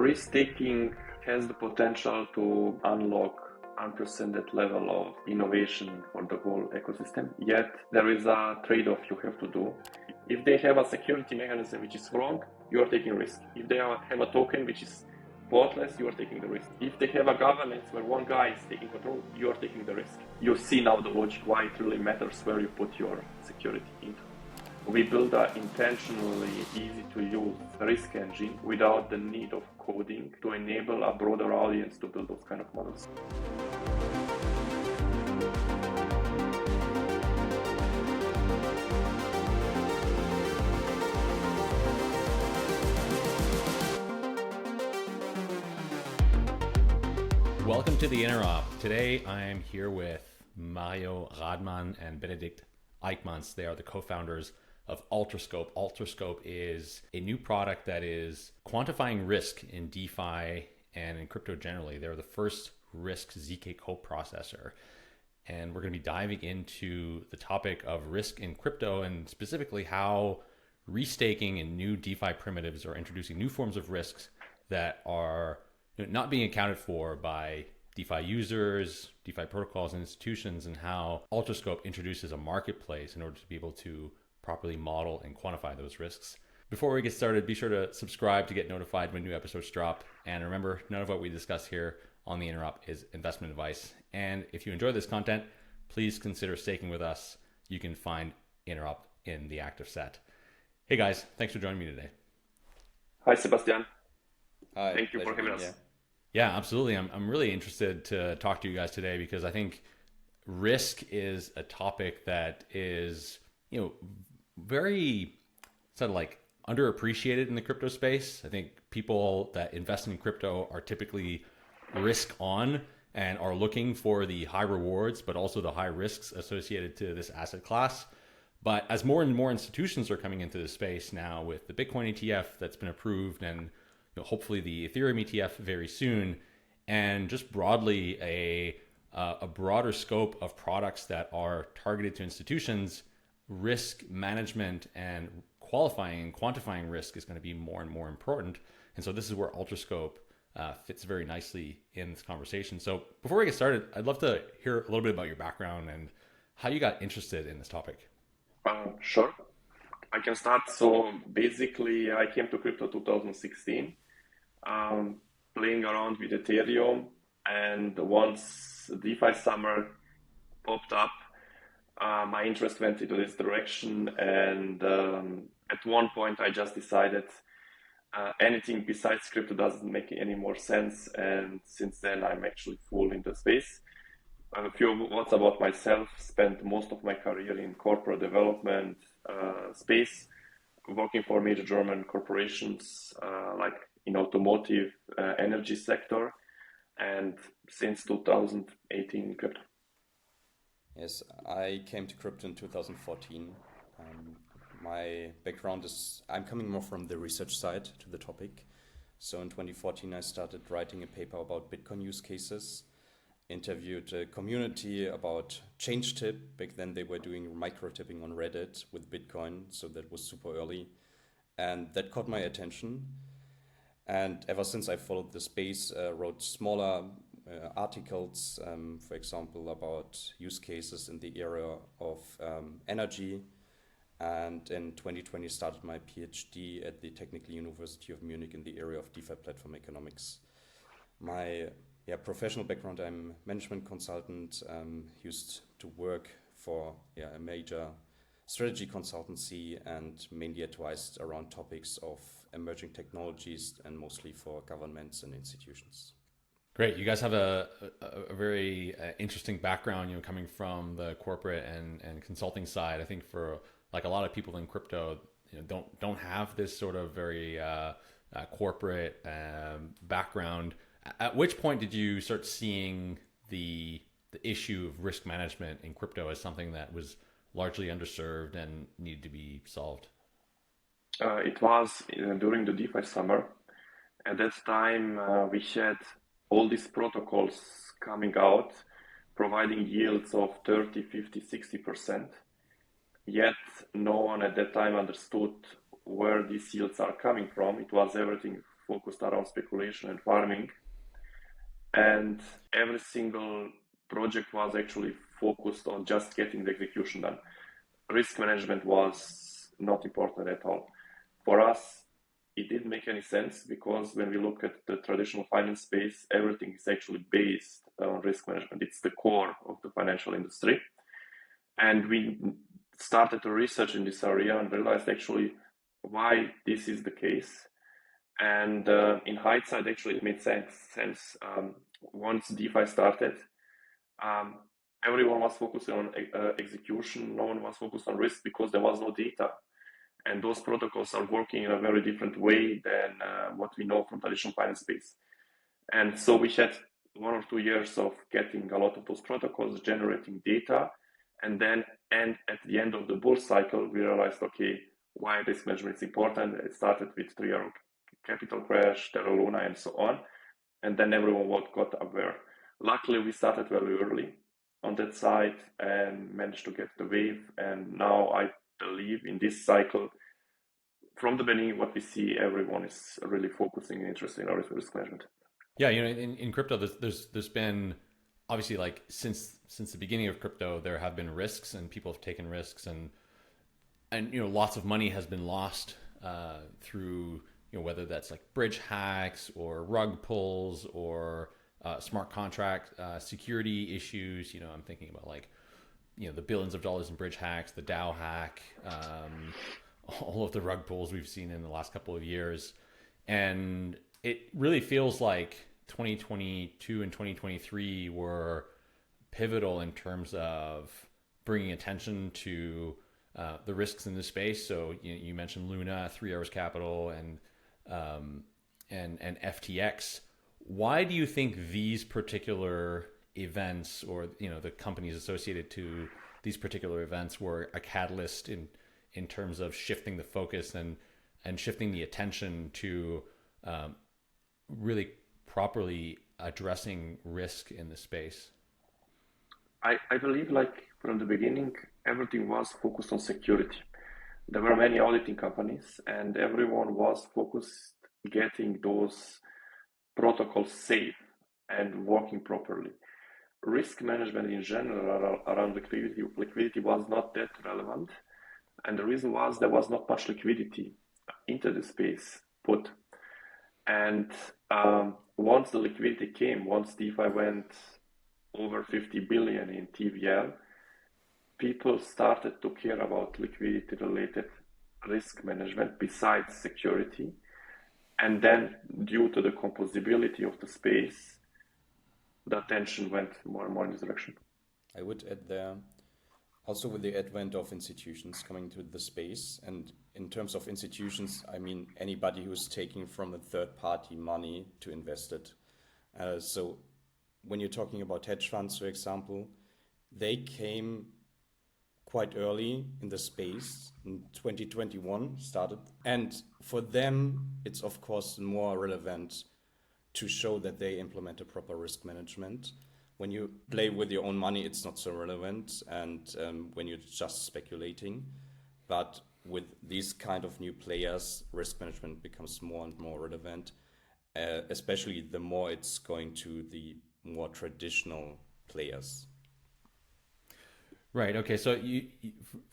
risk taking has the potential to unlock unprecedented level of innovation for the whole ecosystem. Yet there is a trade-off you have to do. If they have a security mechanism which is wrong, you are taking risk. If they have a token which is faultless, you are taking the risk. If they have a governance where one guy is taking control, you are taking the risk. You see now the logic why it really matters where you put your security into. We build an intentionally easy to use risk engine without the need of coding to enable a broader audience to build those kind of models. Welcome to the Interop. Today I am here with Marijo, Radman, and Benedikt Eikmanns. They are the co-founders of Alterscope. Alterscope is a new product that is quantifying risk in DeFi and in crypto generally. They're the first risk ZK coprocessor. And we're going to be diving into the topic of risk in crypto and specifically how restaking and new DeFi primitives are introducing new forms of risks that are not being accounted for by DeFi users, DeFi protocols, and institutions, and how Alterscope introduces a marketplace in order to be able to properly model and quantify those risks. Before we get started, be sure to subscribe to get notified when new episodes drop. And remember, none of what we discuss here on the Interop is investment advice. And if you enjoy this content, please consider staking with us. You can find Interop in the active set. Hey guys, thanks for joining me today. Hi, Sebastian. Hi, thank you for having us. Yeah, absolutely. I'm really interested to talk to you guys today because I think risk is a topic that is, very sort of like underappreciated in the crypto space. I think people that invest in crypto are typically risk on and are looking for the high rewards, but also the high risks associated to this asset class. But as more and more institutions are coming into this space now with the Bitcoin ETF that's been approved and hopefully the Ethereum ETF very soon, and just broadly a broader scope of products that are targeted to institutions, risk management and qualifying and quantifying risk is going to be more and more important. And so this is where Alterscope fits very nicely in this conversation. So before we get started, I'd love to hear a little bit about your background and how you got interested in this topic. Sure. I can start. So basically, I came to crypto 2016, playing around with Ethereum. And once DeFi summer popped up, my interest went into this direction. And at one point, I just decided anything besides crypto doesn't make any more sense. And since then, I'm actually full in the space. A few words about myself. Spent most of my career in corporate development space, working for major German corporations like in automotive, energy sector, and since 2018 crypto. Yes, I came to crypto in 2014. My background is, I'm coming more from the research side to the topic. So in 2014, I started writing a paper about Bitcoin use cases, interviewed a community about change tip. Back then they were doing micro tipping on Reddit with Bitcoin. So that was super early. And that caught my attention. And ever since I followed the space, wrote smaller articles, for example, about use cases in the area of energy. And in 2020 started my PhD at the Technical University of Munich in the area of DeFi platform economics. My professional background, I'm management consultant, used to work for a major strategy consultancy and mainly advised around topics of emerging technologies and mostly for governments and institutions. Great. You guys have a very interesting background, coming from the corporate and consulting side. I think for like a lot of people in crypto, don't have this sort of very corporate background. At which point did you start seeing the issue of risk management in crypto as something that was largely underserved and needed to be solved? It was during the DeFi summer. At that time, we had all these protocols coming out, providing yields of 30, 50, 60%. Yet no one at that time understood where these yields are coming from. It was everything focused around speculation and farming. And every single project was actually focused on just getting the execution done. Risk management was not important at all. For us, it didn't make any sense because when we look at the traditional finance space, everything is actually based on risk management. It's the core of the financial industry. And we started to research in this area and realized actually why this is the case. And in hindsight, actually, it made sense. Once DeFi started, everyone was focused on execution. No one was focused on risk because there was no data. And those protocols are working in a very different way than what we know from traditional finance space. And so we had 1 or 2 years of getting a lot of those protocols, generating data. And at the end of the bull cycle, we realized, okay, why risk management is important. It started with 3-year capital crash, Terra Luna, and so on. And then everyone got aware. Luckily, we started very early on that side and managed to get the wave. And now I believe in this cycle, from the beginning, what we see, everyone is really focusing and interested in risk management. Yeah, in crypto, there's been obviously like since the beginning of crypto, there have been risks and people have taken risks and lots of money has been lost through whether that's like bridge hacks or rug pulls or smart contract security issues. I'm thinking about like the billions of dollars in bridge hacks, the DAO hack, all of the rug pulls we've seen in the last couple of years, and it really feels like 2022 and 2023 were pivotal in terms of bringing attention to the risks in this space. So you mentioned Luna, 3 Hours Capital, and FTX. Why do you think these particular events, or the companies associated to these particular events, were a catalyst in terms of shifting the focus and shifting the attention to really properly addressing risk in the space? I believe, like from the beginning, everything was focused on security. There were many auditing companies, and everyone was focused getting those protocols safe and working properly. Risk management in general around liquidity was not that relevant, and the reason was there was not much liquidity into the space put. And once the liquidity came, once DeFi went over 50 billion in TVL, people started to care about liquidity-related risk management besides security. And then, due to the composability of the space, the attention went more and more in this direction. I would add there, also with the advent of institutions coming to the space, and in terms of institutions, I mean anybody who's taking from a third-party money to invest it. So when you're talking about hedge funds, for example, they came quite early in the space. In 2021 started, and for them it's of course more relevant to show that they implement a proper risk management. When you play with your own money, it's not so relevant, and when you're just speculating. But with these kind of new players, risk management becomes more and more relevant, especially the more it's going to the more traditional players. Right. Okay. So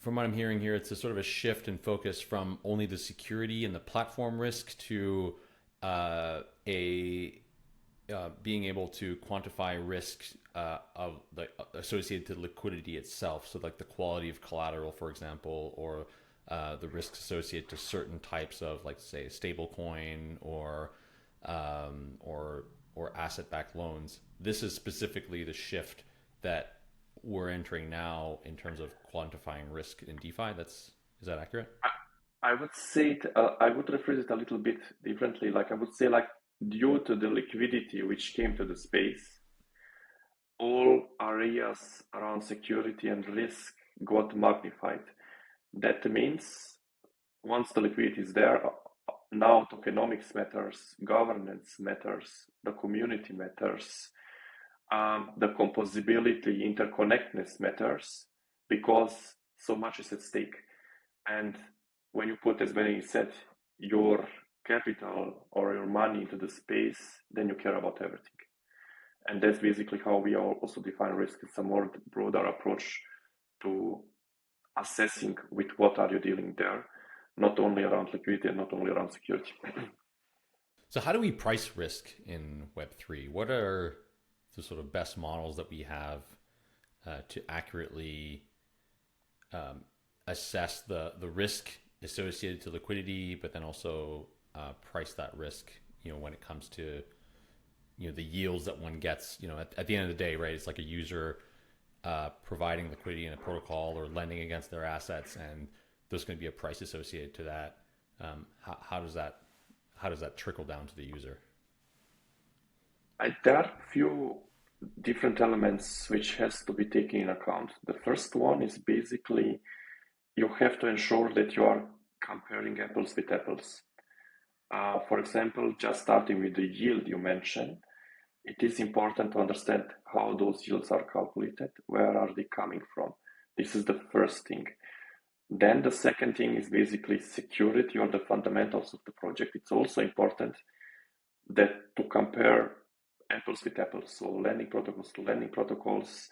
from what I'm hearing here, it's a sort of a shift in focus from only the security and the platform risk to being able to quantify risk of the associated to liquidity itself. So like the quality of collateral, for example, or the risks associated to certain types of, like, say, stablecoin or asset-backed loans. This is specifically the shift that we're entering now in terms of quantifying risk in DeFi. Is that accurate? I would say I would rephrase it a little bit differently. Like I would say, like, due to the liquidity which came to the space, all areas around security and risk got magnified. That means once the liquidity is there, now tokenomics matters, governance matters, the community matters, the composability, interconnectedness matters, because so much is at stake. And when you put, as Benedikt said, your capital or your money into the space, then you care about everything. And that's basically how we also define risk. It's a more broader approach to assessing with what are you dealing there, not only around liquidity and not only around security. So how do we price risk in Web3? What are the sort of best models that we have to accurately assess the risk associated to liquidity, but then also price that risk, when it comes to, the yields that one gets, at the end of the day, right? It's like a user providing liquidity in a protocol or lending against their assets, and there's going to be a price associated to that. How does that trickle down to the user? There are few different elements which has to be taken in account. The first one is basically you have to ensure that you are comparing apples with apples. For example, just starting with the yield you mentioned, it is important to understand how those yields are calculated, where are they coming from. This is the first thing. Then the second thing is basically security or the fundamentals of the project. It's also important that to compare apples with apples, so lending protocols to lending protocols,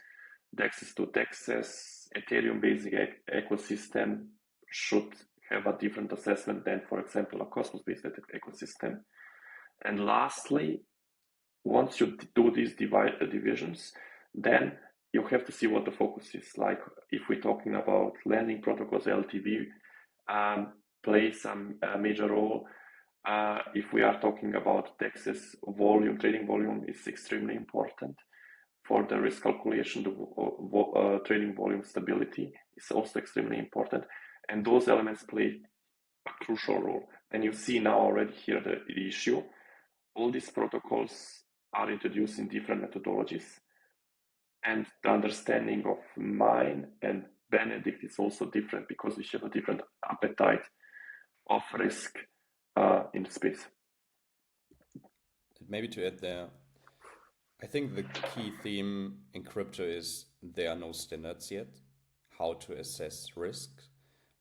DEXs to DEXs, Ethereum basic ecosystem should have a different assessment than, for example, a Cosmos based ecosystem. And lastly, once you do these divisions, then you have to see what the focus is. Like if we're talking about lending protocols, LTV plays a major role. If we are talking about DEXs, trading volume is extremely important. For the risk calculation, the trading volume stability is also extremely important. And those elements play a crucial role. And you see now already here the issue. All these protocols are introduced in different methodologies. And the understanding of mine and Benedikt is also different because we have a different appetite of risk in the space. Maybe to add there, I think the key theme in crypto is there are no standards yet, how to assess risk.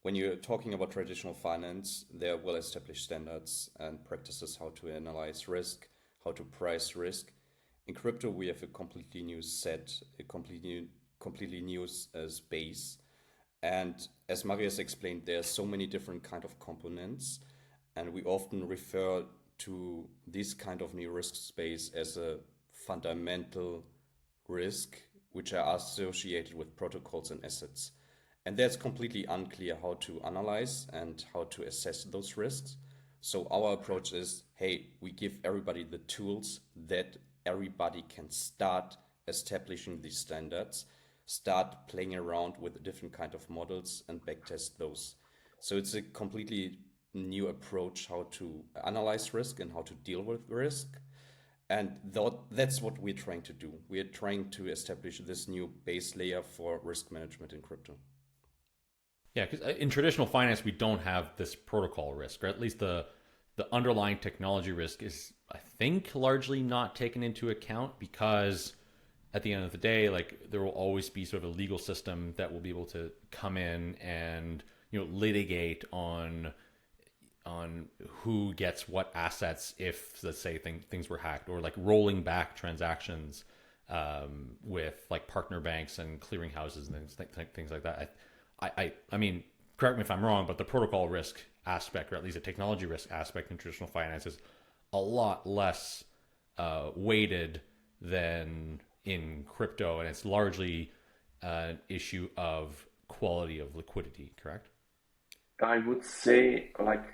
When you're talking about traditional finance, there are well-established standards and practices how to analyze risk, how to price risk. In crypto, we have a completely new set, a completely new space. And as Marius explained, there are so many different kind of components, and we often refer to this kind of new risk space as a fundamental risk, which are associated with protocols and assets. And that's completely unclear how to analyze and how to assess those risks. So our approach is, hey, we give everybody the tools that everybody can start establishing these standards, start playing around with different kind of models and backtest those. So it's a completely new approach how to analyze risk and how to deal with risk. And that's what we're trying to do. We're trying to establish this new base layer for risk management in crypto. Yeah, because in traditional finance, we don't have this protocol risk, or at least the underlying technology risk is, I think, largely not taken into account because at the end of the day, like there will always be sort of a legal system that will be able to come in and litigate on who gets what assets if, let's say, things were hacked, or like rolling back transactions with like partner banks and clearing houses and things like that. I mean, correct me if I'm wrong, but the protocol risk aspect, or at least the technology risk aspect in traditional finance, is a lot less weighted than in crypto, and it's largely an issue of quality of liquidity, correct? I would say, like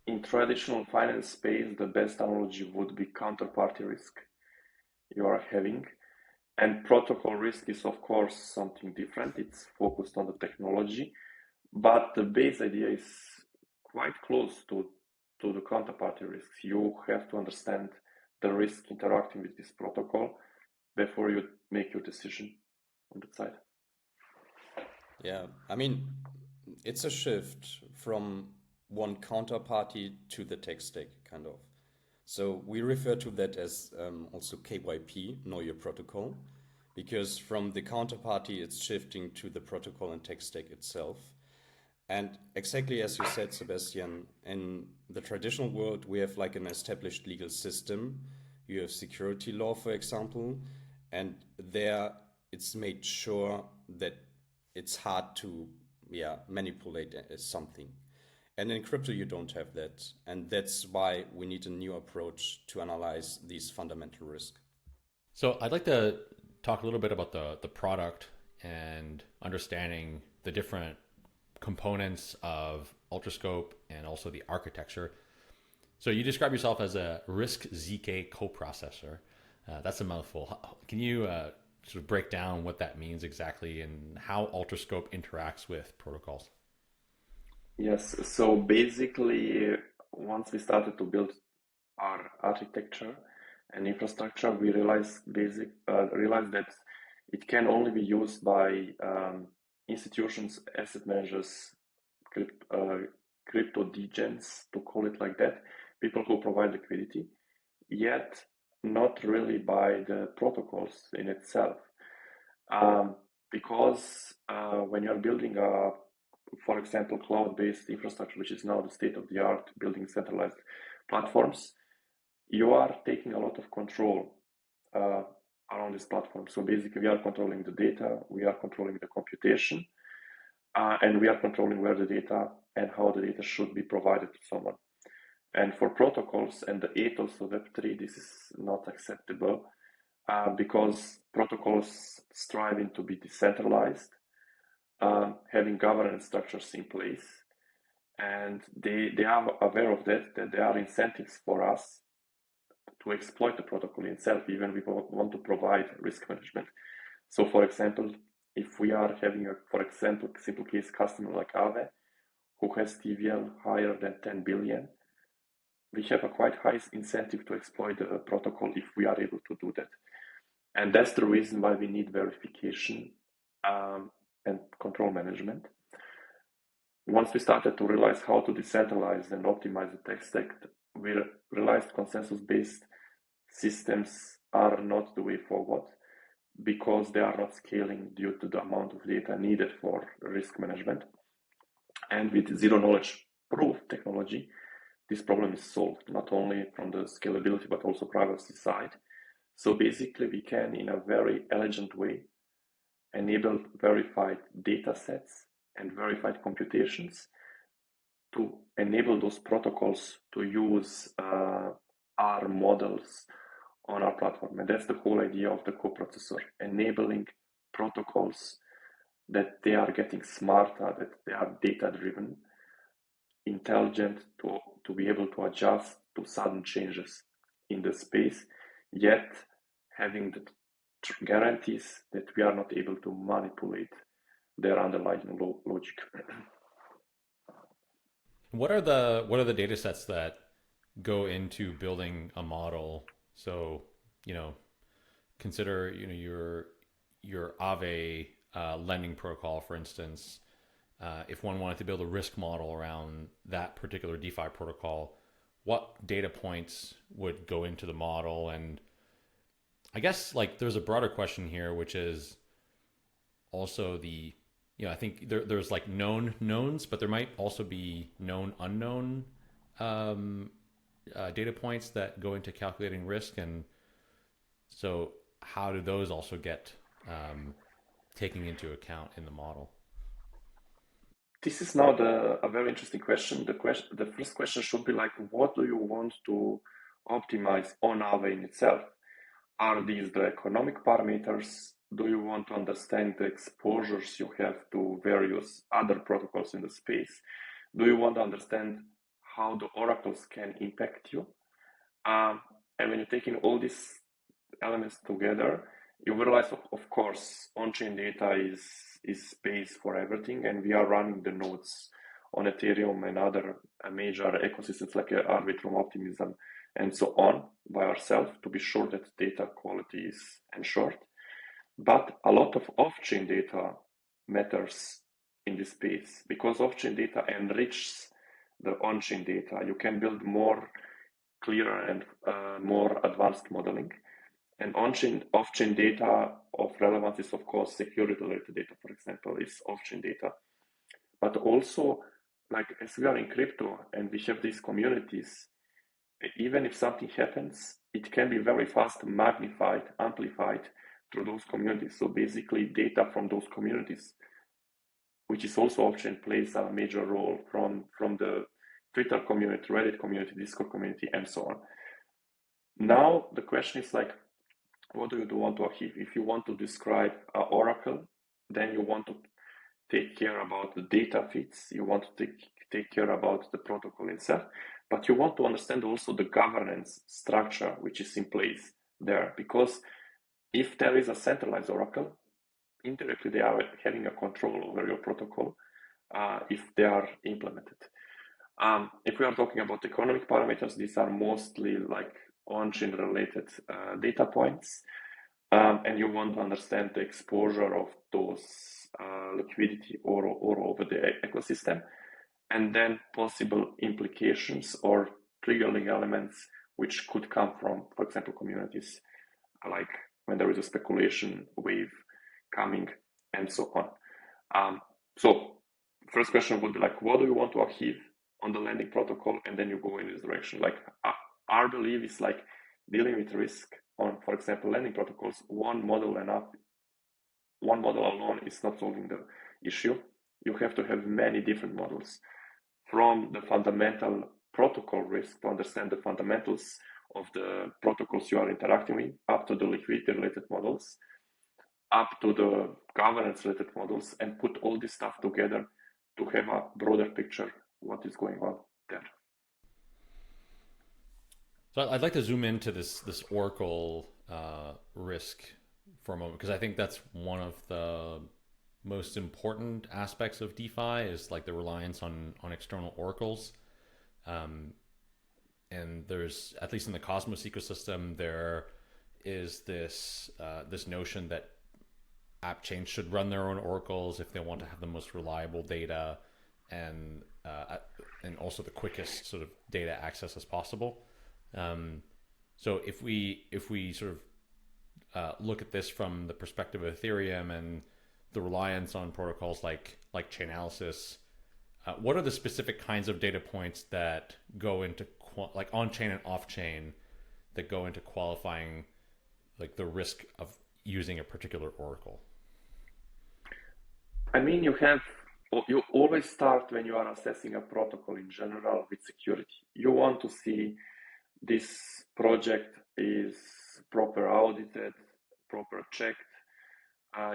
in traditional finance space, the best analogy would be counterparty risk you are having. And protocol risk is, of course, something different. It's focused on the technology, but the base idea is quite close to the counterparty risks. You have to understand the risk interacting with this protocol before you make your decision on that side. Yeah, I mean, it's a shift from one counterparty to the tech stack, kind of. So we refer to that as also KYP, Know Your Protocol, because from the counterparty, it's shifting to the protocol and tech stack itself. And exactly as you said, Sebastian, in the traditional world, we have like an established legal system. You have security law, for example, and there it's made sure that it's hard to manipulate something. And in crypto, you don't have that. And that's why we need a new approach to analyze these fundamental risks. So I'd like to talk a little bit about the product and understanding the different components of Alterscope and also the architecture. So you describe yourself as a RISC-ZK coprocessor. That's a mouthful. Can you sort of break down what that means exactly and how Alterscope interacts with protocols? Yes, so basically, once we started to build our architecture and infrastructure, we realized that it can only be used by institutions, asset managers, crypto degens, to call it like that, people who provide liquidity, yet not really by the protocols in itself. Because when you're building for example, cloud-based infrastructure, which is now the state of the art, building centralized platforms, you are taking a lot of control around this platform. So basically, we are controlling the data, we are controlling the computation, and we are controlling where the data and how the data should be provided to someone. And for protocols and the ethos of Web3, this is not acceptable because protocols striving to be decentralized, having governance structures in place, and they are aware of that there are incentives for us to exploit the protocol itself, even we want to provide risk management. So for example, if we are having for example, simple case customer like Aave, who has TVL higher than 10 billion, we have a quite high incentive to exploit the protocol if we are able to do that. And that's the reason why we need verification and control management. Once we started to realize how to decentralize and optimize the tech stack, we realized consensus-based systems are not the way forward because they are not scaling due to the amount of data needed for risk management. And with zero knowledge proof technology, this problem is solved, not only from the scalability, but also privacy side. So basically, we can, in a very elegant way, enable verified data sets and verified computations to enable those protocols to use our models on our platform. And that's the whole idea of the coprocessor, enabling protocols that they are getting smarter, that they are data-driven, intelligent, to be able to adjust to sudden changes in the space, yet having the guarantees that we are not able to manipulate their underlying logic. What are the data sets that go into building a model? So, consider your Aave lending protocol, for instance. If one wanted to build a risk model around that particular DeFi protocol, what data points would go into the model? And I guess there's a broader question here, which is also I think there's known knowns, but there might also be known unknown data points that go into calculating risk. And so how do those also get taken into account in the model? This is now a very interesting question. The first question should be what do you want to optimize on Aave in itself? Are these the economic parameters? Do you want to understand the exposures you have to various other protocols in the space? Do you want to understand how the oracles can impact you? And when you're taking all these elements together, you realize, of course, on-chain data is base for everything, and we are running the nodes on Ethereum and other major ecosystems like Arbitrum, Optimism, and so on by ourselves to be sure that data quality is ensured. But a lot of off-chain data matters in this space because off-chain data enriches the on-chain data. You can build more clearer and more advanced modeling. And on-chain, off-chain data of relevance is, of course, security-related data, for example, is off-chain data. but also like as we are in crypto and we have these communities, even if something happens, it can be very fast magnified, amplified through those communities. So basically data from those communities, which is also off-chain, plays a major role from the Twitter community, Reddit community, Discord community, and so on. Now the question is like, what do you want to achieve? If you want to describe an oracle, then you want to take care about the data feeds, you want to take care about the protocol itself, but you want to understand also the governance structure which is in place there, because if there is a centralized oracle, indirectly they are having a control over your protocol if they are implemented. If we are talking about economic parameters, these are mostly like on-chain related data points, and you want to understand the exposure of those liquidity or over the ecosystem, and then possible implications or triggering elements which could come from, for example, communities, like when there is a speculation wave coming and so on. So first question would be like, what do you want to achieve on the lending protocol? And then you go in this direction. Like our belief is like dealing with risk on, for example, lending protocols. One model alone is not solving the issue. You have to have many different models, from the fundamental protocol risk to understand the fundamentals of the protocols you are interacting with, up to the liquidity related models, up to the governance related models, and put all this stuff together to have a broader picture what is going on there. So I'd like to zoom into this oracle risk for a moment, because I think that's one of the most important aspects of DeFi is like the reliance on external oracles. And there's, at least in the Cosmos ecosystem, there is this notion that app chains should run their own oracles if they want to have the most reliable data and also the quickest sort of data access as possible. So if we sort of look at this from the perspective of Ethereum and the reliance on protocols like Chainalysis, what are the specific kinds of data points that go into like on-chain and off-chain that go into qualifying like the risk of using a particular oracle? I mean, you always start when you are assessing a protocol in general with security. You want to see this project is proper audited, proper checked.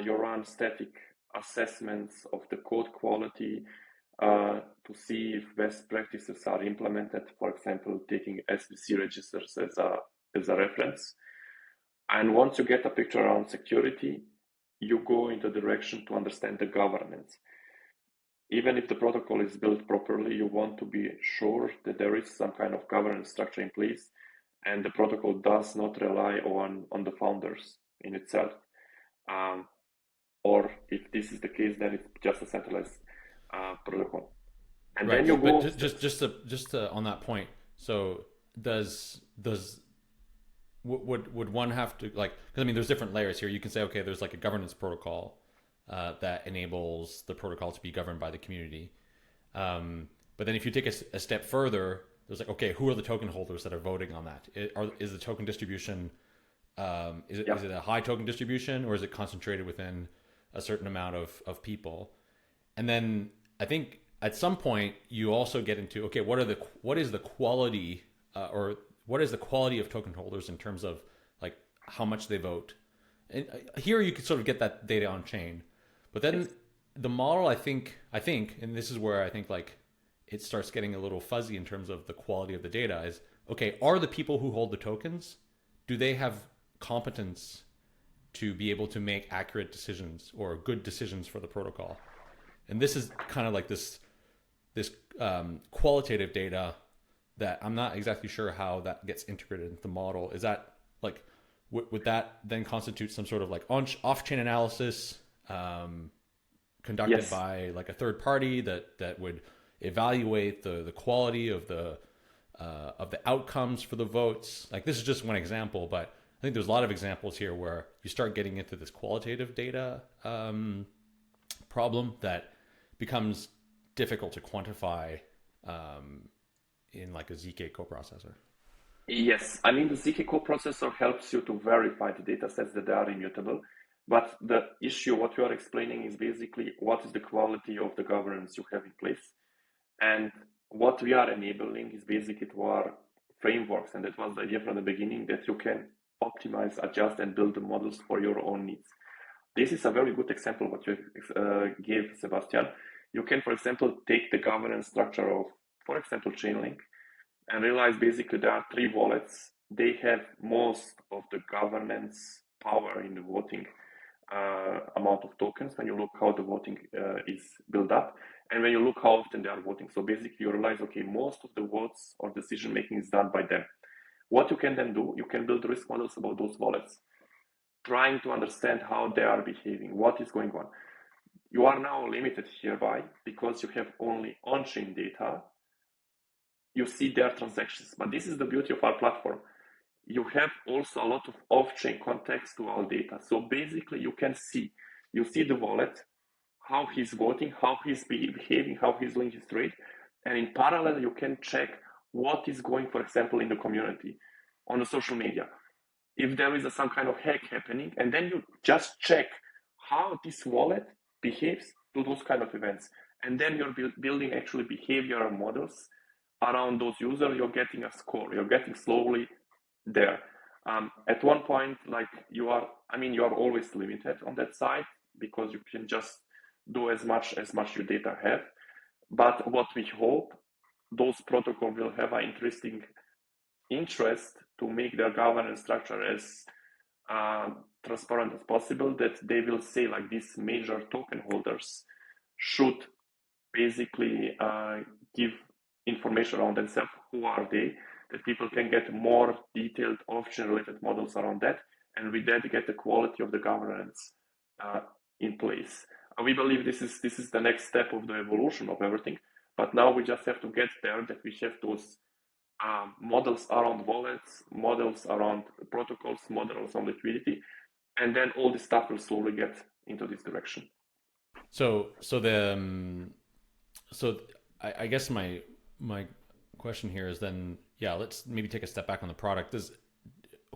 You run static assessments of the code quality to see if best practices are implemented, for example, taking SBC registers as a reference. And once you get a picture around security, you go into the direction to understand the governance. Even if the protocol is built properly, you want to be sure that there is some kind of governance structure in place and the protocol does not rely on the founders in itself. Or if this is the case, then it's just a centralized protocol. And right. then you go. But just to, on that point. So would one have to, like, because I mean, there's different layers here. You can say, okay, there's like a governance protocol that enables the protocol to be governed by the community. But then if you take a step further, there's like, okay, who are the token holders that are voting on that? Is the token distribution, is it a high token distribution, or is it concentrated within a certain amount of people? And then I think at some point you also get into, okay, what is the quality or what is the quality of token holders in terms of like how much they vote? And here you could sort of get that data on chain, but then the model, I think, and this is where I think like it starts getting a little fuzzy in terms of the quality of the data is, okay, are the people who hold the tokens, do they have competence to be able to make accurate decisions or good decisions for the protocol? And this is kind of like this qualitative data that I'm not exactly sure how that gets integrated into the model. Is that like, would that then constitute some sort of like off-chain analysis conducted by like a third party that would evaluate the quality of the outcomes for the votes? Like, this is just one example, but I think there's a lot of examples here where you start getting into this qualitative data problem that becomes difficult to quantify in like a ZK coprocessor. Yes, I mean the ZK coprocessor helps you to verify the data sets that they are immutable. But the issue, what you are explaining, is basically what is the quality of the governance you have in place. And what we are enabling is basically to our frameworks, and that was the idea from the beginning, that you can optimize, adjust, and build the models for your own needs. This is a very good example what you gave, Sebastian. You can, for example, take the governance structure of, for example, Chainlink, and realize basically there are 3 wallets. They have most of the governance power in the voting amount of tokens when you look how the voting is built up, and when you look how often they are voting. So basically you realize, okay, most of the votes or decision making is done by them. What you can then do, you can build risk models about those wallets, trying to understand how they are behaving, what is going on. You are now limited hereby because you have only on-chain data. You see their transactions, but this is the beauty of our platform. You have also a lot of off-chain context to our data. So basically you see the wallet, how he's voting, how he's behaving, how he's doing his trade. And in parallel, you can check what is going, for example, in the community, on the social media. If there is some kind of hack happening, and then you just check how this wallet behaves to those kind of events. And then you're building actually behavioral models around those users. You're getting a score. You're getting slowly there. At one point, like you are always limited on that side because you can just do as much your data have. But what we hope, those protocols will have an interesting interest to make their governance structure as transparent as possible, that they will say like these major token holders should basically give information around themselves, who are they, that people can get more detailed off-chain related models around that, and with that get the quality of the governance in place. We believe this is the next step of the evolution of everything, but now we just have to get there, that we have those models around wallets, models around protocols, models on liquidity, and then all this stuff will slowly get into this direction. So I guess my question here is then, yeah, let's maybe take a step back on the product.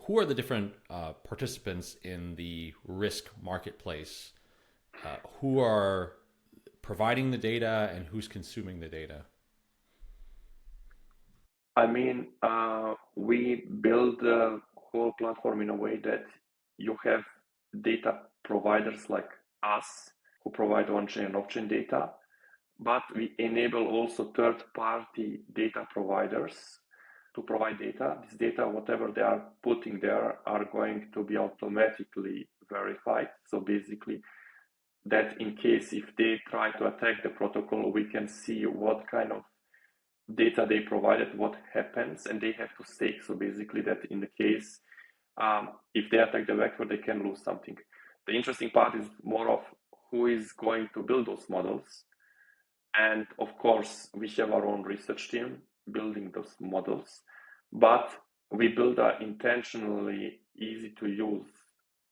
Who are the different participants in the risk marketplace? Who are providing the data and who's consuming the data? I mean, we build the whole platform in a way that you have data providers like us who provide on-chain and off-chain data, but we enable also third-party data providers to provide data. This data, whatever they are putting there, are going to be automatically verified. So basically, that in case if they try to attack the protocol, we can see what kind of data they provided, what happens, and they have to stake. So basically that in the case, if they attack the vector, they can lose something. The interesting part is more of who is going to build those models. And of course, we have our own research team building those models, but we build an intentionally easy to use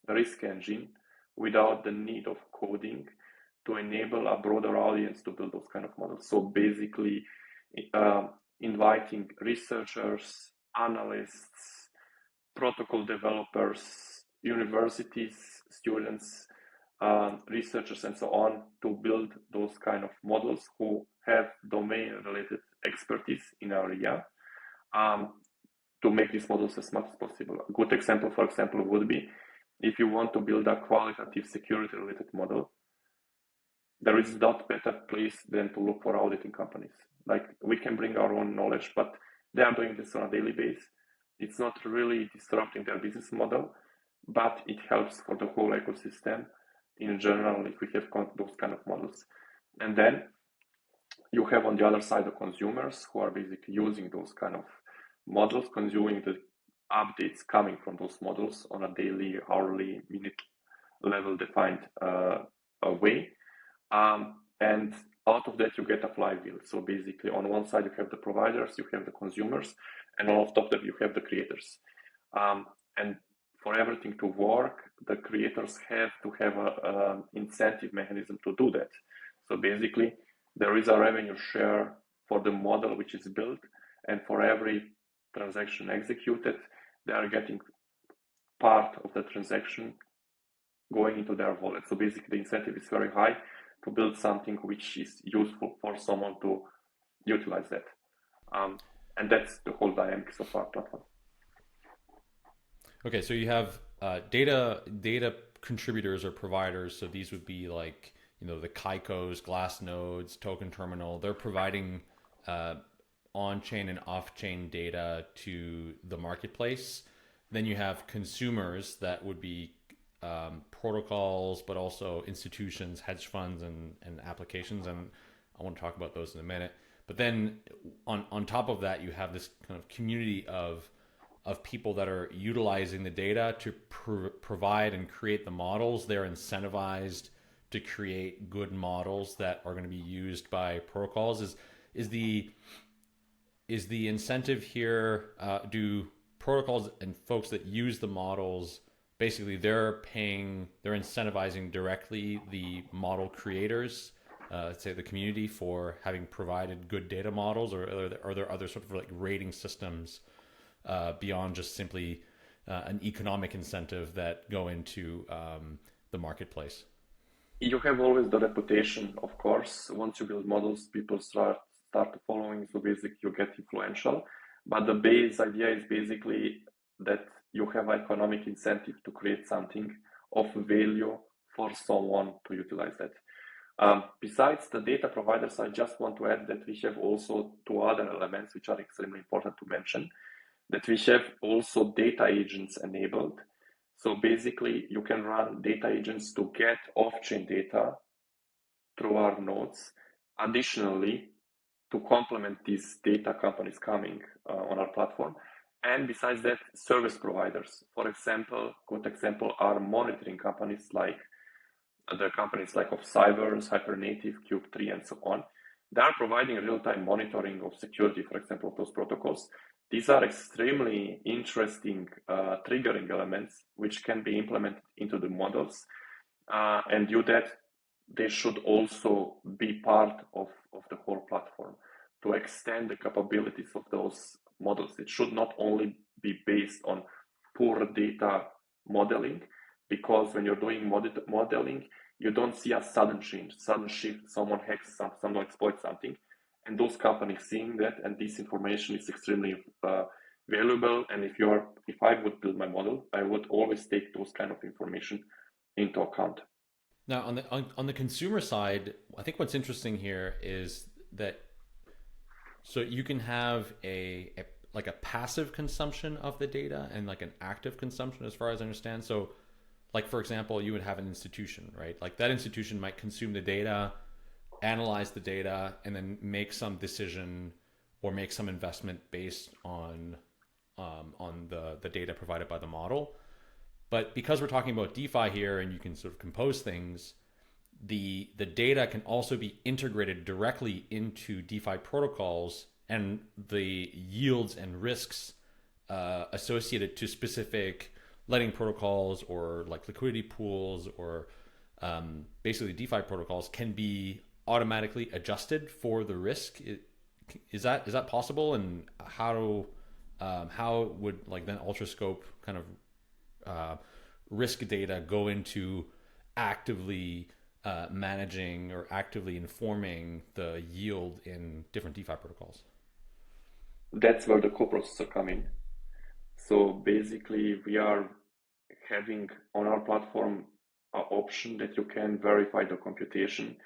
risk engine without the need of coding to enable a broader audience to build those kind of models. So basically, inviting researchers, analysts, protocol developers, universities, students, researchers, and so on, to build those kind of models who have domain-related expertise in our area, to make these models as much as possible. A good example, for example, would be if you want to build a qualitative security-related model, there is not better place than to look for auditing companies. Like, we can bring our own knowledge, but they are doing this on a daily basis. It's not really disrupting their business model, but it helps for the whole ecosystem in general if we have those kind of models. And then you have on the other side the consumers who are basically using those kind of models, consuming the updates coming from those models on a daily, hourly, minute level defined way. And out of that, you get a flywheel. So basically, on one side, you have the providers, you have the consumers, and on top of that, you have the creators. And for everything to work, the creators have to have an incentive mechanism to do that. So basically, there is a revenue share for the model which is built, and for every transaction executed, they are getting part of the transaction going into their wallet. So basically the incentive is very high to build something which is useful for someone to utilize that. And that's the whole dynamics of our platform. Okay, so you have data contributors or providers. So these would be like, the Kaikos, Glassnodes, Token Terminal. They're providing on-chain and off-chain data to the marketplace. Then you have consumers that would be protocols, but also institutions, hedge funds, and applications. And I want to talk about those in a minute. But then on top of that, you have this kind of community of people that are utilizing the data to provide and create the models. They're incentivized to create good models that are going to be used by protocols. Is the incentive here? Do protocols and folks that use the models, basically they're incentivizing directly the model creators, let's say the community, for having provided good data models, or are there other sort of like rating systems beyond just simply an economic incentive that go into the marketplace? You have always the reputation, of course. Once you build models, people start following, so basically you get influential. But the base idea is basically that you have economic incentive to create something of value for someone to utilize that. Besides the data providers, I just want to add that we have also two other elements which are extremely important to mention. That we have also data agents enabled. So basically, you can run data agents to get off-chain data through our nodes. Additionally, to complement these data companies coming on our platform. And besides that, service providers. For example, good example are monitoring companies like the companies like of Cybers, Hypernative, Cube3, and so on. They are providing real-time monitoring of security, for example, of those protocols. These are extremely interesting triggering elements which can be implemented into the models, and due that they should also be part of the whole platform to extend the capabilities of those models. It should not only be based on poor data modeling, because when you're doing modeling, you don't see a sudden change, sudden shift, someone hacks someone exploits something. And those companies seeing that, and this information is extremely valuable. And if I would build my model, I would always take those kind of information into account. Now, on the consumer side, I think what's interesting here is that so you can have a passive consumption of the data and like an active consumption, as far as I understand. So, like for example, you would have an institution, right? Like that institution might consume the data, analyze the data, and then make some decision or make some investment based on the data provided by the model. But because we're talking about DeFi here, and you can sort of compose things, the data can also be integrated directly into DeFi protocols, and the yields and risks associated to specific lending protocols or like liquidity pools or basically DeFi protocols can be automatically adjusted for the risk. Is that possible? And how would like then Alterscope kind of risk data go into actively managing or actively informing the yield in different DeFi protocols? That's where the coprocessor come in. So basically, we are having on our platform an option that you can verify the computation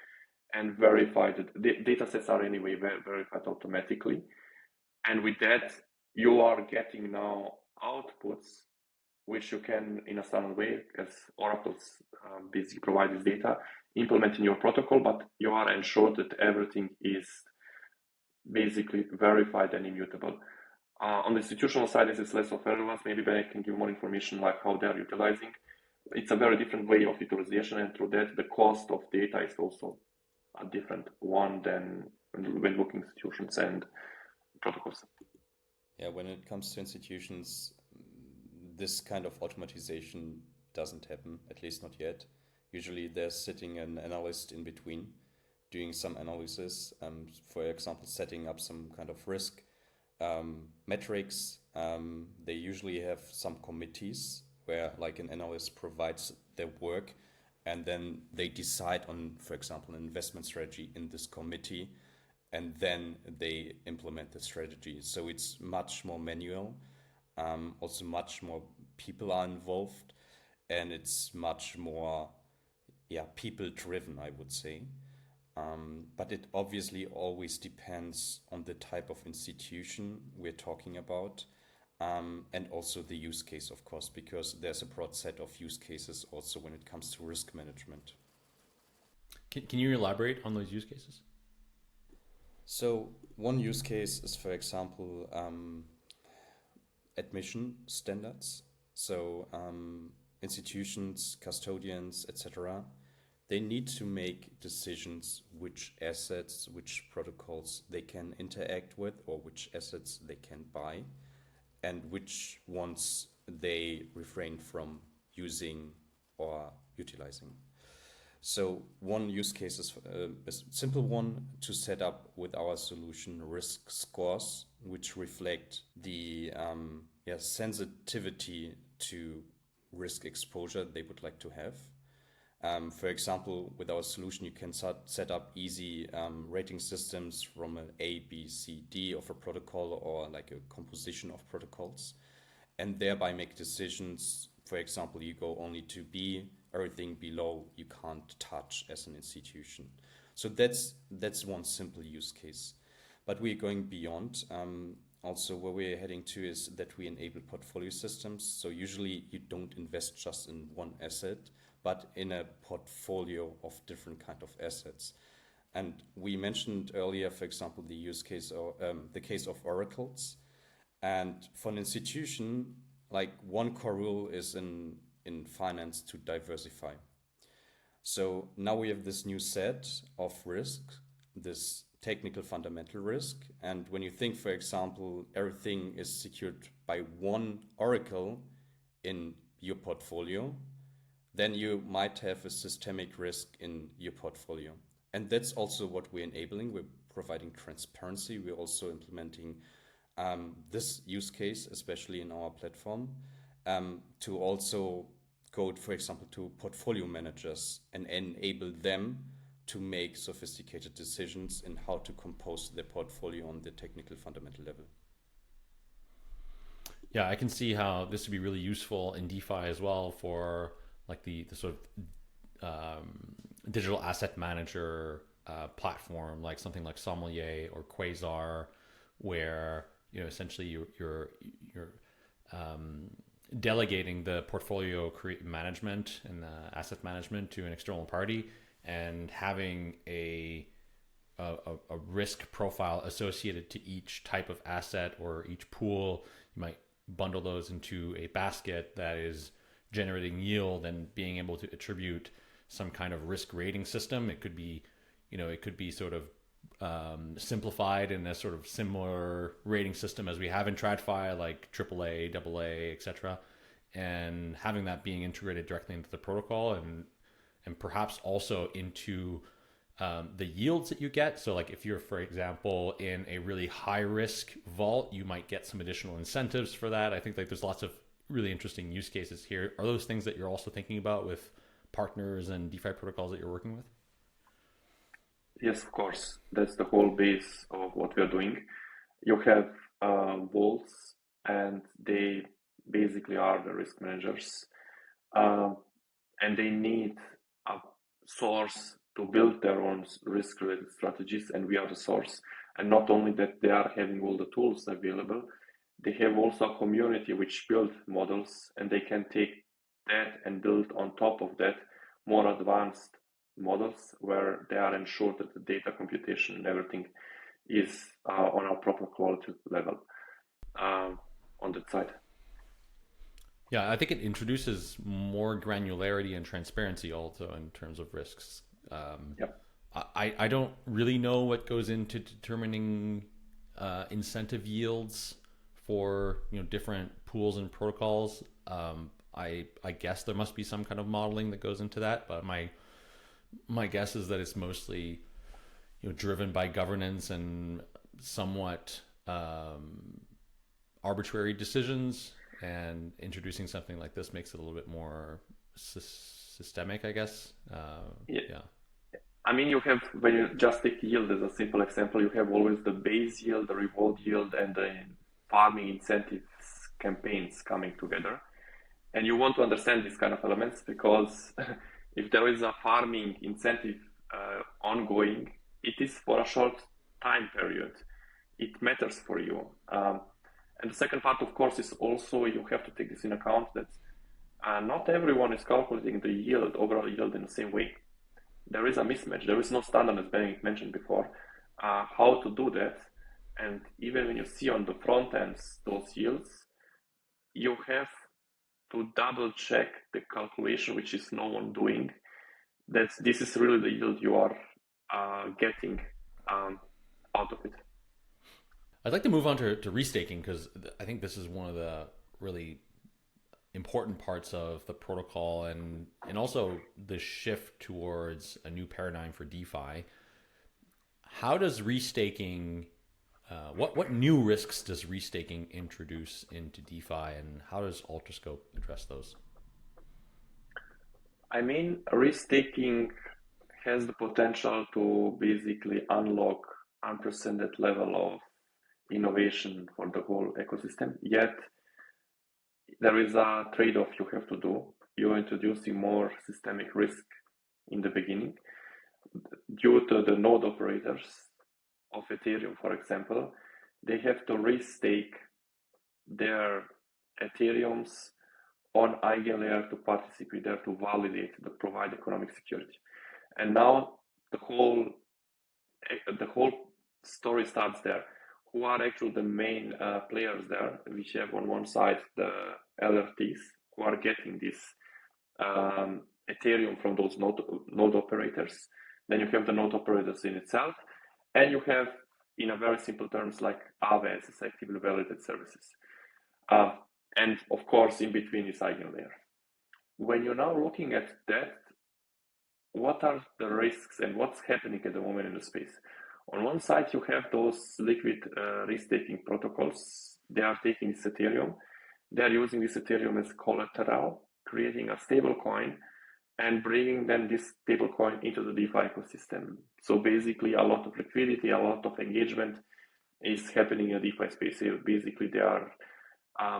and verify that the data sets are anyway verified automatically. And with that, you are getting now outputs which you can, in a certain way, as oracles basically provide this data, implement in your protocol, but you are ensured that everything is basically verified and immutable. On the institutional side, this is less of relevance. Maybe Benedikt can give more information like how they are utilizing. It's a very different way of utilization, and through that, the cost of data is also a different one than when looking at institutions and protocols. Yeah, when it comes to institutions, this kind of automatization doesn't happen, at least not yet. Usually there's sitting an analyst in between doing some analysis, for example, setting up some kind of risk metrics. They usually have some committees where like an analyst provides their work, and then they decide on, for example, an investment strategy in this committee, and then they implement the strategy. So it's much more manual. Also much more people are involved, and it's much more people driven, I would say. But it obviously always depends on the type of institution we're talking about, and also the use case, of course, because there's a broad set of use cases also when it comes to risk management. Can you elaborate on those use cases? So one use case is, for example, admission standards. So institutions, custodians, etc., they need to make decisions which assets, which protocols they can interact with, or which assets they can buy, and which ones they refrain from using or utilizing. So one use case is a simple one to set up with our solution risk scores, which reflect the sensitivity to risk exposure they would like to have. For example, with our solution, you can set up easy rating systems from an A, B, C, D of a protocol, or like a composition of protocols, and thereby make decisions. For example, you go only to B, everything below you can't touch as an institution. So that's one simple use case. But we're going beyond. Also, where we're heading to is that we enable portfolio systems. So usually you don't invest just in one asset, but in a portfolio of different kind of assets. And we mentioned earlier, for example, the use case or the case of oracles. And for an institution, like one core rule is in finance to diversify. So now we have this new set of risk, this technical fundamental risk. And when you think, for example, everything is secured by one oracle in your portfolio, then you might have a systemic risk in your portfolio. And that's also what we're enabling. We're providing transparency. We're also implementing this use case, especially in our platform, to also go, for example, to portfolio managers and enable them to make sophisticated decisions in how to compose their portfolio on the technical fundamental level. Yeah, I can see how this would be really useful in DeFi as well for like the sort of digital asset manager platform, like something like Sommelier or Quasar, where essentially you're delegating the portfolio management and the asset management to an external party, and having a risk profile associated to each type of asset or each pool. You might bundle those into a basket that is generating yield and being able to attribute some kind of risk rating system. It could be, it could be sort of simplified in a sort of similar rating system as we have in TradiFi, like AAA, AA, etc., and having that being integrated directly into the protocol and perhaps also into the yields that you get. So like if you're, for example, in a really high risk vault, you might get some additional incentives for that. I think like there's lots of really interesting use cases here. Are those things that you're also thinking about with partners and DeFi protocols that you're working with? Yes, of course. That's the whole base of what we are doing. You have vaults, and they basically are the risk managers, and they need a source to build their own risk-related strategies, and we are the source. And not only that, they are having all the tools available, they have also a community which build models, and they can take that and build on top of that more advanced models where they are ensured that the data computation and everything is on a proper quality level on that side. Yeah, I think it introduces more granularity and transparency also in terms of risks. I don't really know what goes into determining incentive yields for different pools and protocols. I guess there must be some kind of modeling that goes into that, but my guess is that it's mostly driven by governance and somewhat arbitrary decisions, and introducing something like this makes it a little bit more systemic, I guess. Yeah. I mean, you have, when you just take yield as a simple example, you have always the base yield, the reward yield, and the farming incentives campaigns coming together. And you want to understand these kind of elements because if there is a farming incentive ongoing, it is for a short time period. It matters for you. And the second part, of course, is also you have to take this in account that not everyone is calculating the yield, overall yield, in the same way. There is a mismatch. There is no standard, as Benedikt mentioned before, how to do that. And even when you see on the front ends those yields, you have to double check the calculation, which is no one doing, that this is really the yield you are getting out of it. I'd like to move on to restaking, because I think this is one of the really important parts of the protocol, and also the shift towards a new paradigm for DeFi. How does restaking, what new risks does restaking introduce into DeFi, and how does Alterscope address those? I mean, restaking has the potential to basically unlock unprecedented level of innovation for the whole ecosystem. Yet there is a trade-off you have to do. You're introducing more systemic risk in the beginning due to the node operators of Ethereum, for example. They have to restake their Ethereums on EigenLayer to participate there to validate, to provide economic security. And now the whole story starts there. Who are actually the main players there? We have on one side the LRTs who are getting this Ethereum from those node operators. Then you have the node operators in itself, and you have, in a very simple terms, like AWS, actively validated services. And of course, in between is EigenLayer. When you're now looking at that, what are the risks and what's happening at the moment in the space? On one side, you have those liquid restaking protocols. They are taking this Ethereum. They are using this Ethereum as collateral, creating a stable coin, and bringing then this stable coin into the DeFi ecosystem. So basically, a lot of liquidity, a lot of engagement is happening in the DeFi space. So basically, they are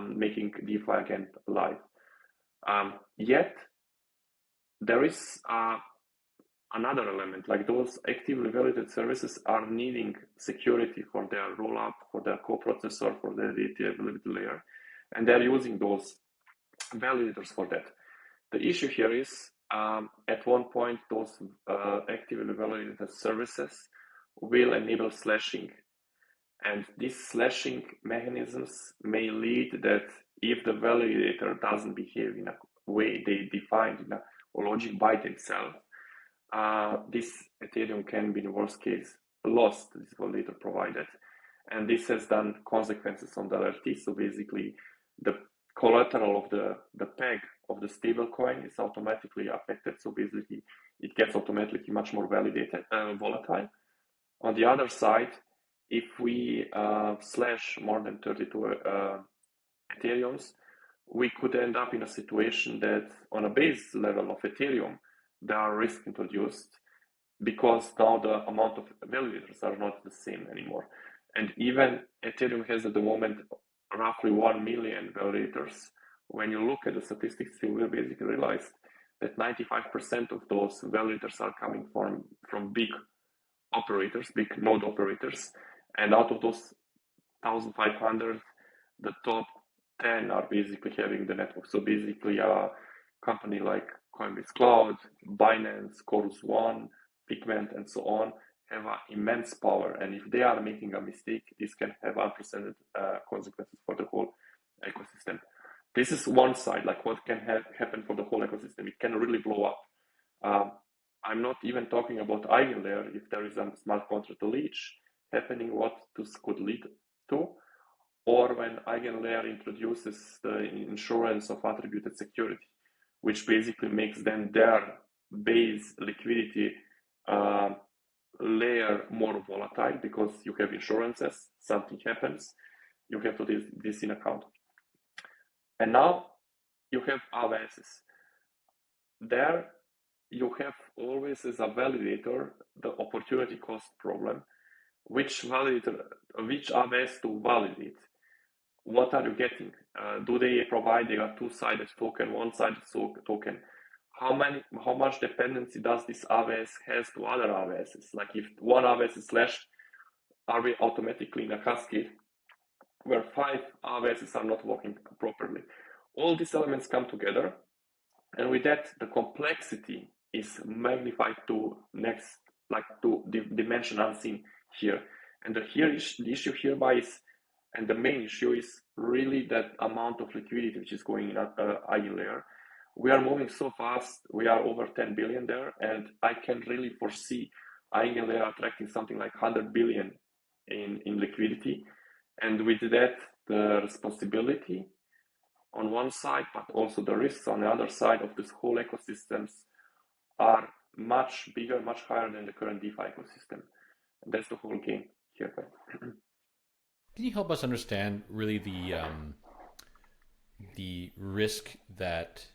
making DeFi again alive. Yet, there is another element, like those actively validated services are needing security for their rollup, for their coprocessor, for their data availability layer, and they're using those validators for that. The issue here is, at one point, those actively validated services will enable slashing. And these slashing mechanisms may lead that if the validator doesn't behave in a way they defined in a logic by themselves, this Ethereum can be, in worst case, lost, this validator provided. And this has done consequences on the LRT. So basically, the collateral of the peg of the stable coin is automatically affected. So basically, it gets automatically much more volatile. On the other side, if we slash more than 32 Ethereums, we could end up in a situation that on a base level of Ethereum, there are risks introduced because now the amount of validators are not the same anymore. And even Ethereum has at the moment roughly 1 million validators. When you look at the statistics, you will basically realize that 95% of those validators are coming from big operators, big node operators. And out of those 1,500, the top 10 are basically having the network. So basically a company like Coinbase Cloud, Binance, Chorus One, Pigment, and so on have an immense power. And if they are making a mistake, this can have unprecedented consequences for the whole ecosystem. This is one side, like what can happen for the whole ecosystem. It can really blow up. I'm not even talking about EigenLayer. If there is a smart contract leach happening, what this could lead to, or when EigenLayer introduces the insurance of attributed security, which basically makes then their base liquidity layer more volatile because you have insurances, something happens, you have to take this in account. And now you have AWSs. There you have always as a validator the opportunity cost problem. Which AWS to validate? What are you getting? Do they provide a two-sided token, one-sided token? How much dependency does this AWS has to other AWSs? Like if one AWS is slashed, are we automatically in a cascade where 5 AWSs are not working properly? All these elements come together, and with that, the complexity is magnified to dimension unseen here. And the issue hereby is, and the main issue is really that amount of liquidity which is going in at eigen layer. We are moving so fast, we are over 10 billion there, and I can really foresee eigen layer attracting something like 100 billion in liquidity. And with that, the responsibility on one side, but also the risks on the other side of this whole ecosystems are much bigger, much higher than the current DeFi ecosystem. And that's the whole game here. Can you help us understand really the risk that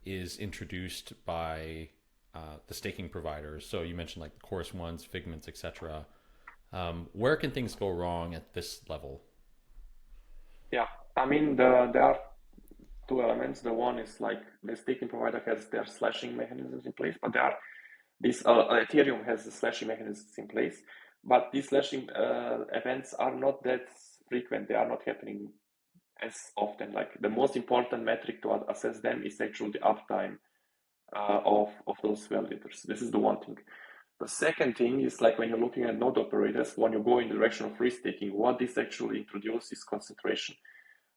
is introduced by the staking providers? So you mentioned like the Chorus ones, Figments, etc. Where can things go wrong at this level? Yeah, I mean, there are two elements. The one is like the staking provider has their slashing mechanisms in place, but Ethereum has the slashing mechanisms in place, but these slashing events are not that frequent. They are not happening as often. Like the most important metric to assess them is actually the uptime of those validators. This is the one thing. The second thing is like when you're looking at node operators, when you go in the direction of restaking, what this actually introduces is concentration.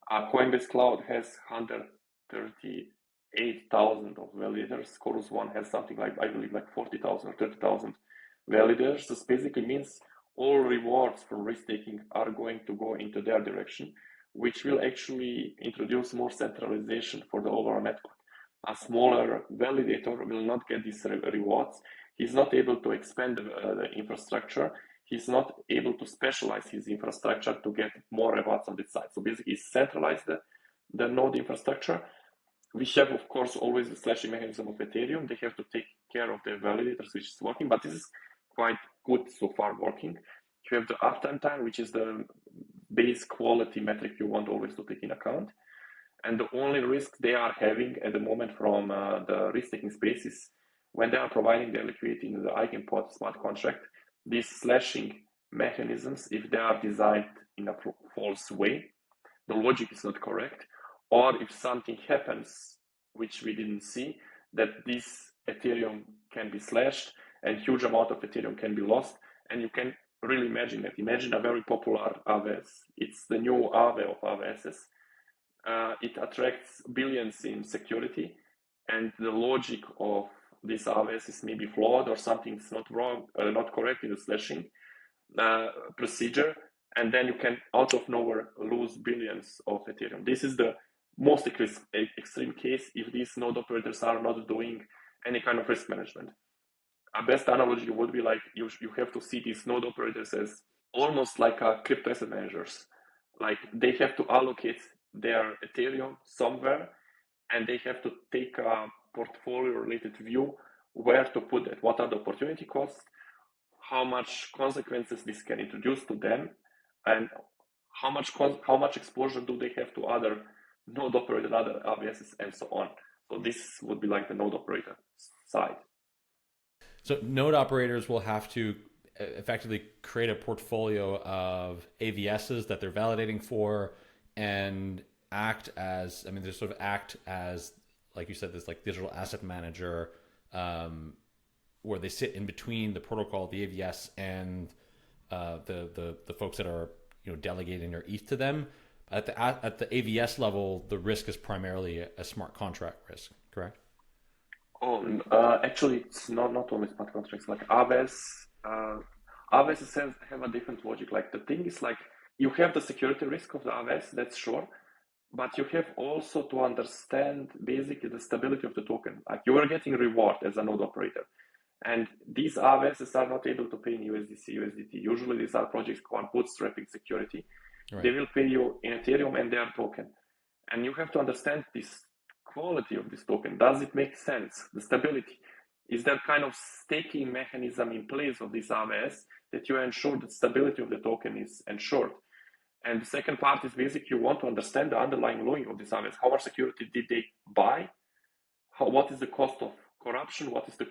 Coinbase Cloud has 138,000 of validators. Chorus One has something like, I believe, like 40,000 or 30,000 validators. This basically means all rewards from restaking are going to go into their direction, which will actually introduce more centralization for the overall network. A smaller validator will not get these rewards. He's not able to expand the infrastructure. He's not able to specialize his infrastructure to get more rewards on this side. So basically, centralize the node infrastructure. We have, of course, always the slashing mechanism of Ethereum. They have to take care of the validators, which is working, but this is quite good so far working. You have the uptime time, which is the base quality metric you want always to take in account. And the only risk they are having at the moment from the restaking space is when they are providing their liquidity in the Eigenpod smart contract, these slashing mechanisms, if they are designed in a false way, the logic is not correct, or if something happens which we didn't see, that this Ethereum can be slashed and huge amount of Ethereum can be lost. And you can really imagine that. Imagine a very popular AWS. It's the new Aave of AWSs. It attracts billions in security, and the logic of this AWS is maybe flawed or something's not wrong, not correct in the slashing procedure, and then you can out of nowhere lose billions of Ethereum. This is the most extreme case if these node operators are not doing any kind of risk management. A best analogy would be like you have to see these node operators as almost like crypto asset managers. Like they have to allocate their Ethereum somewhere, and they have to take a portfolio-related view where to put it. What are the opportunity costs? How much consequences this can introduce to them, and how much exposure do they have to other node operator, other AWSs, and so on. So this would be like the node operator side. So node operators will have to effectively create a portfolio of AVSs that they're validating for, and act as, they sort of act as, like you said, this like digital asset manager, where they sit in between the protocol, the AVS, and the folks that are delegating their ETH to them. At the AVS level, the risk is primarily a smart contract risk, correct? Actually, it's not only smart contracts. Like AWS have a different logic. Like the thing is, like you have the security risk of the AWS, that's sure, but you have also to understand basically the stability of the token. Like you are getting reward as a node operator, And these RVSs are not able to pay in USDC, USDT. Usually these are projects called bootstrapping security. Right. They will pay you in Ethereum and their token. And you have to understand this quality of this token. Does it make sense? The stability. Is there kind of staking mechanism in place of this RVS that you ensure that stability of the token is ensured? And the second part is basically you want to understand the underlying logic of this RVS. How much security did they buy? What is the cost of corruption? What is the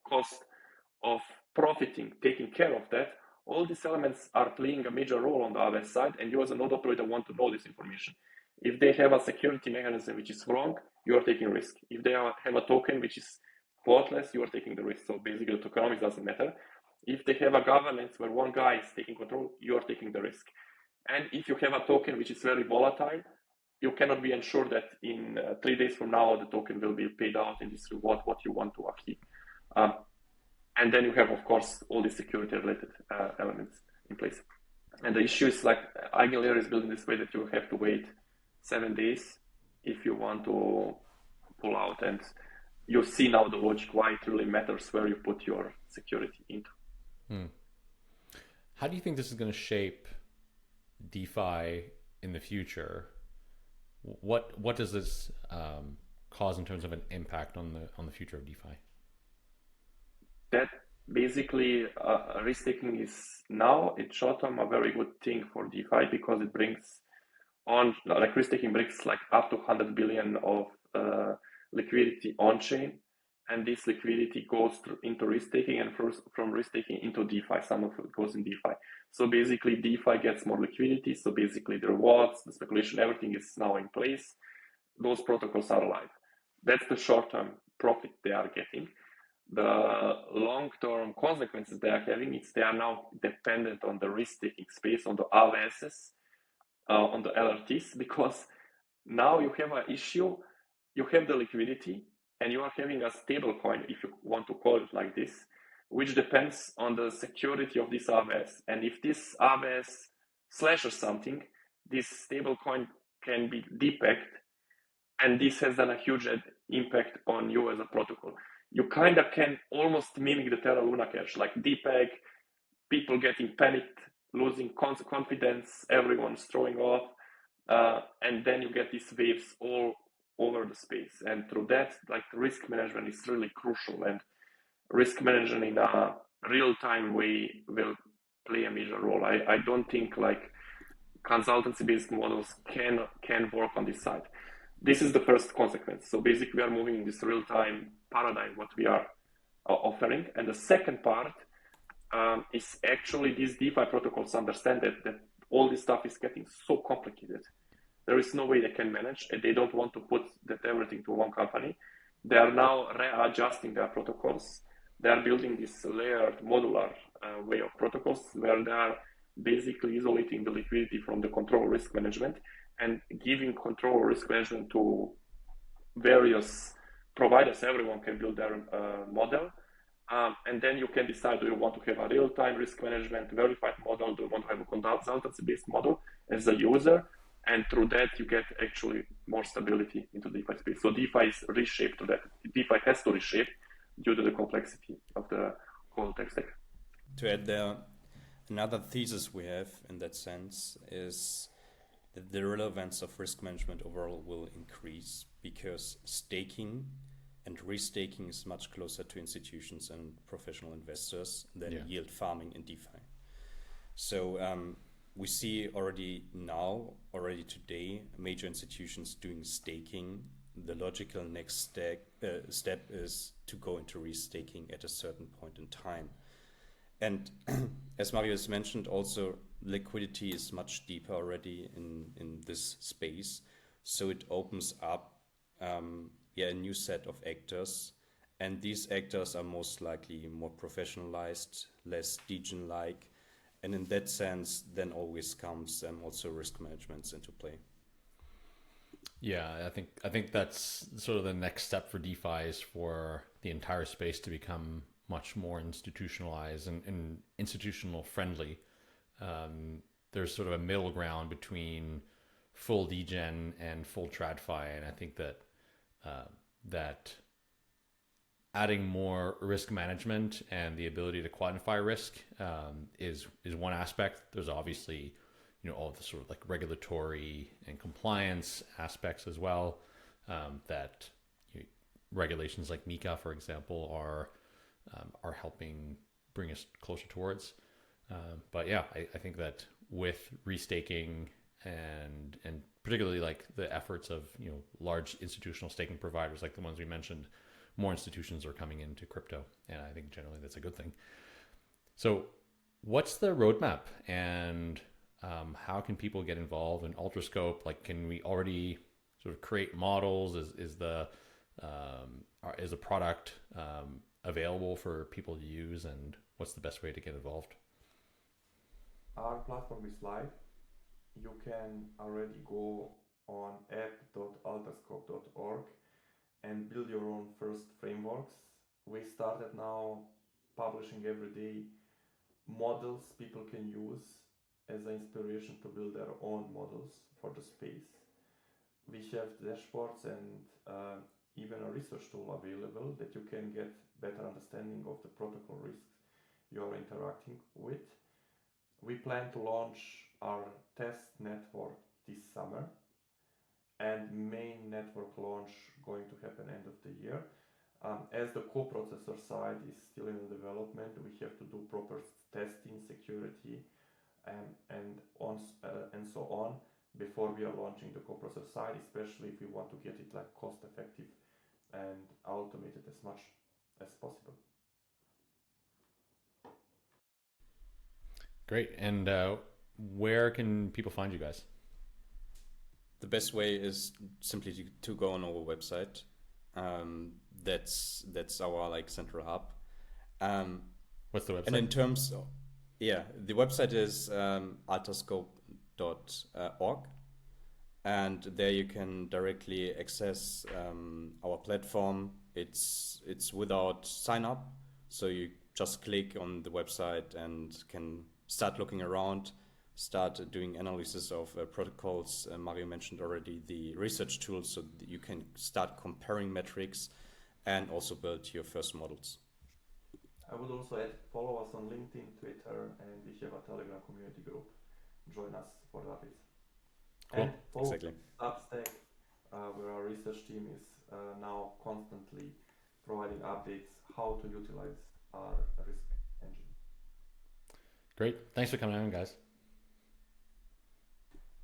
cost of profiting, taking care of that? All these elements are playing a major role on the RVS side, and you as a node operator want to know this information. If they have a security mechanism which is wrong, you are taking risk. If they have a token which is faultless, you are taking the risk. So basically, the tokenomics doesn't matter. If they have a governance where one guy is taking control, you are taking the risk. And if you have a token which is very volatile, you cannot be ensured that in 3 days from now, the token will be paid out in this reward, what you want to achieve. And then you have, of course, all the security related elements in place. And the issue is like Eigenlayer is built in this way that you have to wait 7 days if you want to pull out. And you see now the logic why it really matters where you put your security into. How do you think this is going to shape DeFi in the future? What does this cause in terms of an impact on the future of DeFi? That basically restaking is now in short term a very good thing for DeFi because it brings on, like restaking brings like up to 100 billion of liquidity on chain, and this liquidity goes into restaking, and from restaking into DeFi. Some of it goes in DeFi. So basically DeFi gets more liquidity. So basically the rewards, the speculation, everything is now in place. Those protocols are alive. That's the short-term profit they are getting. The long-term consequences they are having is they are now dependent on the risk-taking space, on the RVSs, on the LRTs, because now you have an issue, you have the liquidity, and you are having a stable coin, if you want to call it like this, which depends on the security of this RVS. And if this RVS slashes something, this stable coin can be depegged, and this has done a huge impact on you as a protocol. You kind of can almost mimic the Terra Luna cache, like depeg, people getting panicked, losing confidence, everyone's throwing off, and then you get these waves all over the space. And through that, like risk management is really crucial, and risk management in a real-time way will play a major role. I don't think like consultancy-based models can work on this side. This is the first consequence. So basically we are moving in this real-time paradigm, what we are offering. And the second part is actually these DeFi protocols understand that all this stuff is getting so complicated. There is no way they can manage, and they don't want to put that everything to one company. They are now readjusting their protocols. They are building this layered modular way of protocols where they are basically isolating the liquidity from the control risk management and giving control risk management to various providers. Everyone can build their model. And then you can decide, do you want to have a real-time risk management verified model? Do you want to have a consultancy-based model as a user? And through that, you get actually more stability into DeFi space. So DeFi is reshaped to that. DeFi has to reshape due to the complexity of the whole tech stack. To add there, another thesis we have in that sense is that the relevance of risk management overall will increase because staking and restaking is much closer to institutions and professional investors than yield farming in DeFi. So we see already today, major institutions doing staking. The logical next step is to go into restaking at a certain point in time. And as Marijo has mentioned, also liquidity is much deeper already in this space. So it opens up a new set of actors. And these actors are most likely more professionalized, less degen-like. And in that sense, then always comes also risk management into play. Yeah, I think that's sort of the next step for DeFi is for the entire space to become much more institutionalized and institutional friendly. There's sort of a middle ground between full degen and full TradFi, and I think that adding more risk management and the ability to quantify risk is one aspect. There's obviously, all the sort of like regulatory and compliance aspects as well, that regulations like MiCA, for example, are helping bring us closer towards. But yeah, I think that with restaking and particularly like the efforts of large institutional staking providers like the ones we mentioned, more institutions are coming into crypto, and I think generally that's a good thing. So, what's the roadmap, and how can people get involved in Alterscope? Like, can we already sort of create models? Is the product available for people to use, and what's the best way to get involved? Our platform is live. You can already go on app.alterscope.org and build your own first frameworks. We started now publishing every day models people can use as an inspiration to build their own models for the space. We have dashboards and even a research tool available that you can get better understanding of the protocol risks you're interacting with. We plan to launch our test network this summer, and main network launch going to happen end of the year. As the coprocessor side is still in development, we have to do proper testing, security, and so on before we are launching the coprocessor side, especially if we want to get it like cost effective and automated as much as possible. Great. And where can people find you guys? The best way is simply to go on our website. That's our like central hub. What's the website? And in terms of, the website is alterscope.org, and there you can directly access our platform. It's without sign up, so you just click on the website and can start looking around, start doing analysis of protocols. Marijo mentioned already the research tools, so that you can start comparing metrics and also build your first models. I would also add, follow us on LinkedIn, Twitter, and we have a Telegram community group. Join us for the updates. Cool. And follow Exactly. Substack, where our research team is now constantly providing updates how to utilize our risk engine. Great. Thanks for coming on, guys.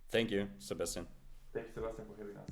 Thank you, Sebastian. Thank you, Sebastian, for having us.